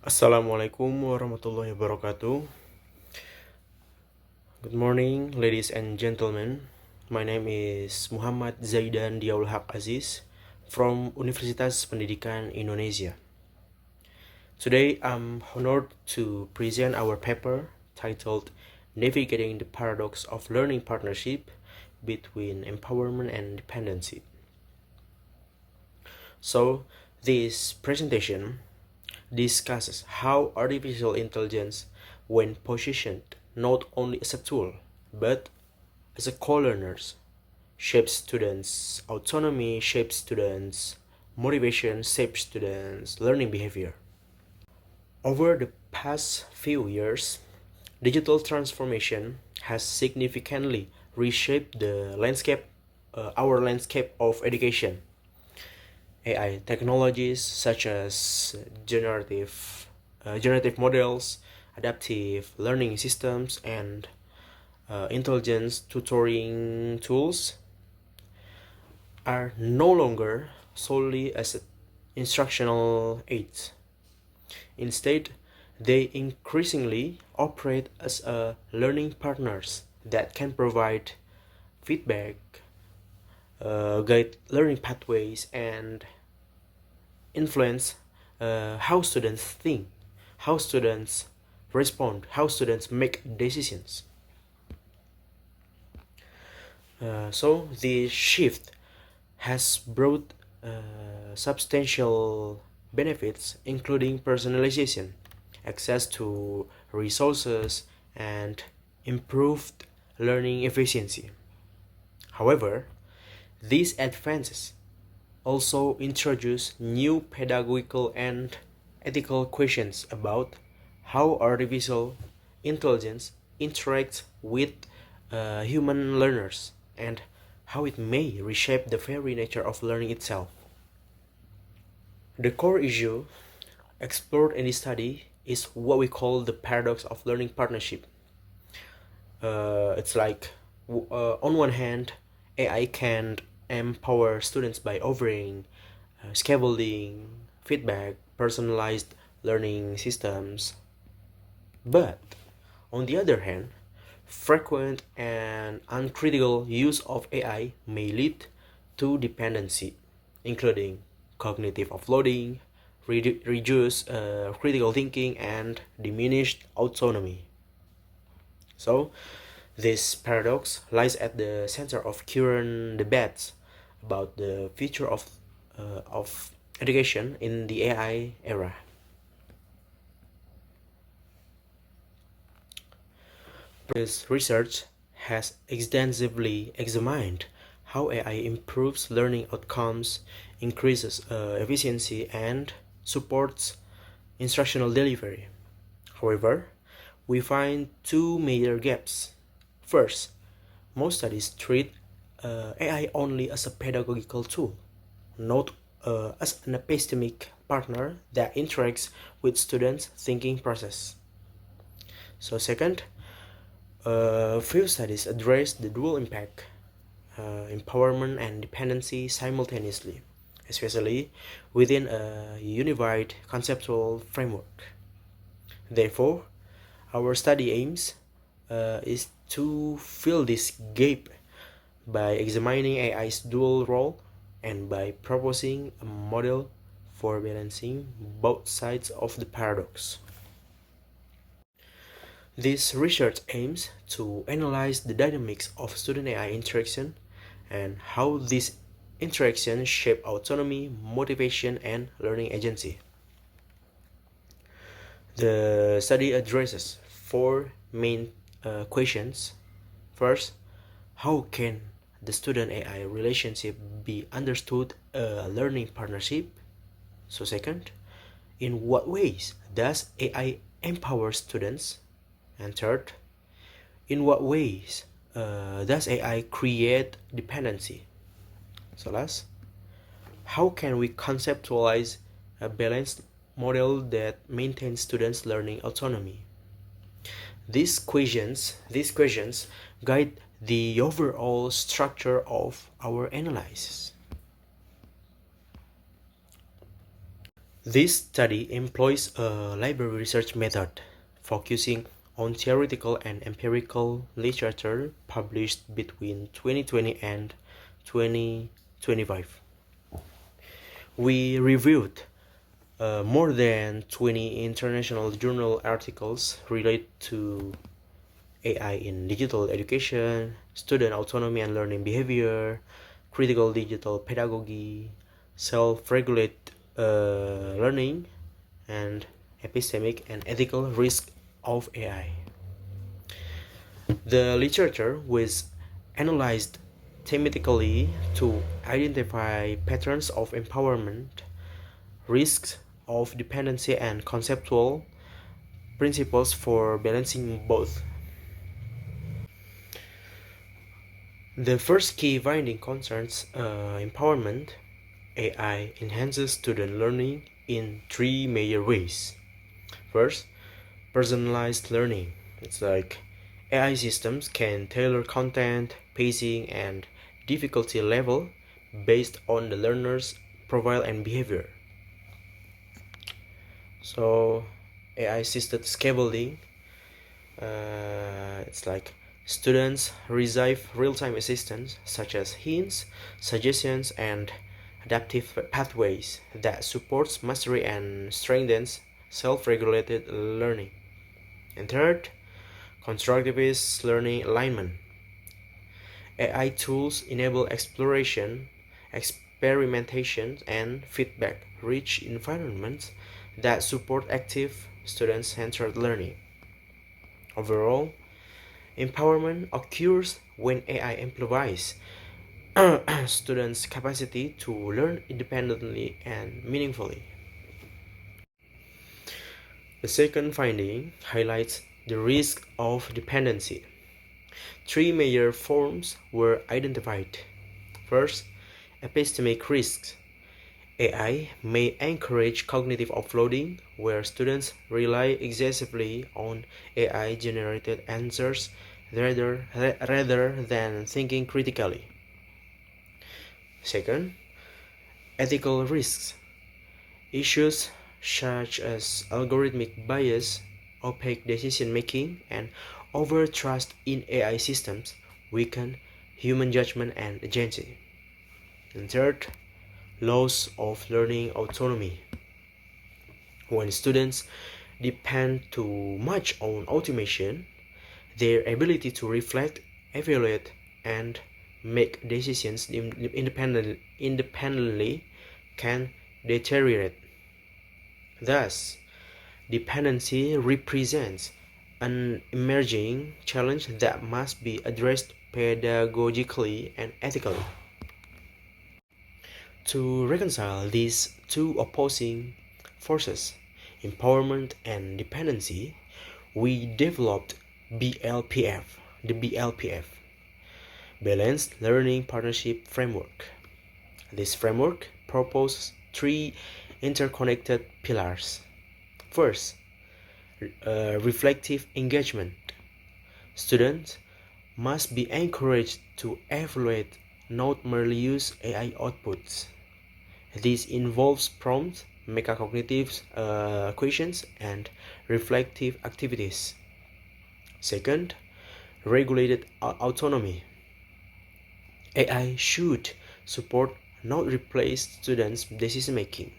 Assalamualaikum warahmatullahi wabarakatuh. Good morning, ladies and gentlemen. My name is Muhammad Zaidan Dhyaulhaq Aziz from Universitas Pendidikan Indonesia. Today, I'm honored to present our paper titled Navigating the Paradox of Learning Partnership Between Empowerment and Dependency. So, this presentation discusses how artificial intelligence, when positioned not only as a tool, but as a co-learner, shapes students' autonomy, shapes students' motivation, shapes students' learning behavior. Over the past few years, digital transformation has significantly reshaped the landscape, our landscape of education. AI technologies such as generative models, adaptive learning systems, and intelligence tutoring tools are no longer solely as instructional aids. Instead, they increasingly operate as learning partners that can provide feedback, guide learning pathways, and influence how students think, how students respond, how students make decisions. So the shift has brought substantial benefits, including personalization, access to resources, and improved learning efficiency. However, these advances also introduce new pedagogical and ethical questions about how artificial intelligence interacts with human learners and how it may reshape the very nature of learning itself. The core issue explored in this study is what we call the paradox of learning partnership. It's like, on one hand, AI can empower students by offering scaffolding, feedback, personalized learning systems. But on the other hand, frequent and uncritical use of AI may lead to dependency, including cognitive offloading, reduced critical thinking, and diminished autonomy. So, this paradox lies at the center of current debates about the future of education in the AI era. This research has extensively examined how AI improves learning outcomes, increases efficiency, and supports instructional delivery. However, we find two major gaps. First, most studies treat AI only as a pedagogical tool, not as an epistemic partner that interacts with students' thinking process. So second, few studies address the dual impact, empowerment and dependency simultaneously, especially within a unified conceptual framework. Therefore, our study aims is to fill this gap by examining AI's dual role and by proposing a model for balancing both sides of the paradox. This research aims to analyze the dynamics of student-AI interaction and how these interactions shape autonomy, motivation, and learning agency. The study addresses four main questions. First, how can the student-AI relationship be understood a learning partnership? So second, in what ways does AI empower students? And third, in what ways does AI create dependency? So last, how can we conceptualize a balanced model that maintains students' learning autonomy? These questions guide the overall structure of our analysis. This study employs a library research method focusing on theoretical and empirical literature published between 2020 and 2025. We reviewed more than 20 international journal articles related to AI in digital education, student autonomy and learning behavior, critical digital pedagogy, self-regulated learning, and epistemic and ethical risk of AI. The literature was analyzed thematically to identify patterns of empowerment, risks of dependency, and conceptual principles for balancing both. The first key finding concerns empowerment. AI enhances student learning in three major ways. First, personalized learning. It's like AI systems can tailor content, pacing, and difficulty level based on the learner's profile and behavior. So, AI assisted scaffolding. It's like students receive real-time assistance such as hints, suggestions, and adaptive pathways that supports mastery and strengthens self-regulated learning. And third, constructivist learning alignment. AI tools enable exploration, experimentation, and feedback-rich environments that support active student-centered learning. Overall, empowerment occurs when AI amplifies students' capacity to learn independently and meaningfully. The second finding highlights the risk of dependency. Three major forms were identified. First, epistemic risks. AI may encourage cognitive offloading, where students rely excessively on AI-generated answers rather than thinking critically. Second, ethical risks. Issues such as algorithmic bias, opaque decision-making, and over-trust in AI systems weaken human judgment and agency. And third, loss of learning autonomy. When students depend too much on automation, their ability to reflect, evaluate, and make decisions independently can deteriorate. Thus, dependency represents an emerging challenge that must be addressed pedagogically and ethically. To reconcile these two opposing forces, empowerment and dependency, we developed the BLPF, Balanced Learning Partnership Framework. This framework proposes three interconnected pillars. First, reflective engagement. Students must be encouraged to evaluate, not merely use AI outputs. This involves prompt, metacognitive questions, and reflective activities. Second, regulated autonomy. AI should support, not replace, students' decision making.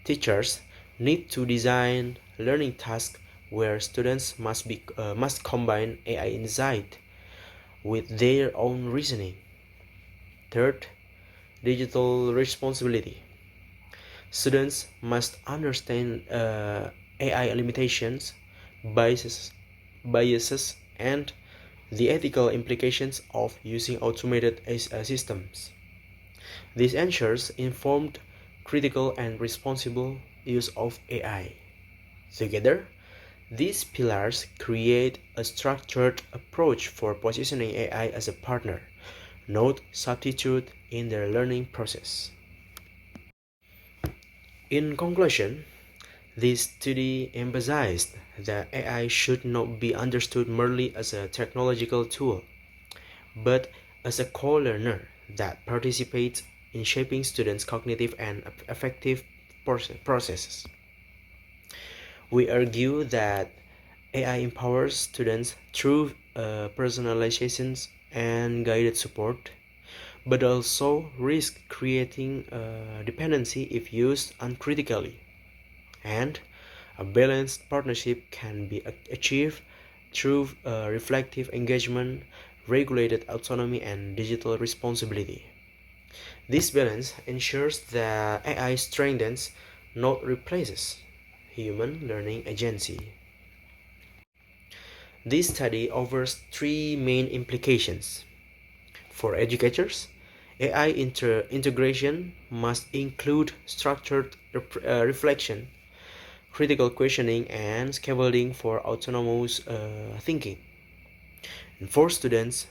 Teachers need to design learning tasks where students must combine AI insight with their own reasoning. Third, digital responsibility. Students must understand AI limitations, biases, and the ethical implications of using automated systems. This ensures informed, critical, and responsible use of AI. Together, these pillars create a structured approach for positioning AI as a partner, not substitute in their learning process. In conclusion, this study emphasized that AI should not be understood merely as a technological tool, but as a co-learner that participates in shaping students' cognitive and affective processes. We argue that AI empowers students through personalizations and guided support, but also risk creating dependency if used uncritically. And a balanced partnership can be achieved through reflective engagement, regulated autonomy, and digital responsibility. This balance ensures that AI strengthens, not replaces, human learning agency. This study offers three main implications. For educators, AI integration must include structured reflection, critical questioning, and scaffolding for autonomous thinking. And for students,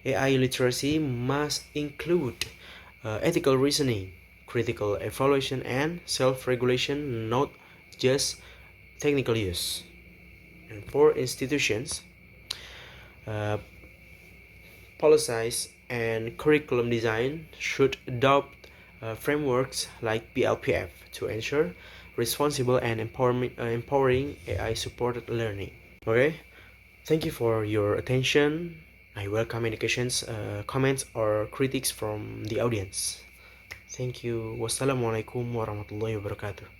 AI literacy must include ethical reasoning, critical evaluation, and self-regulation, not just technical use. And for institutions, uh, policies and curriculum design should adopt frameworks like BLPF to ensure responsible and empowering AI-supported learning. Okay, thank you for your attention. I welcome any questions, comments, or critiques from the audience. Thank you. Wassalamualaikum warahmatullahi wabarakatuh.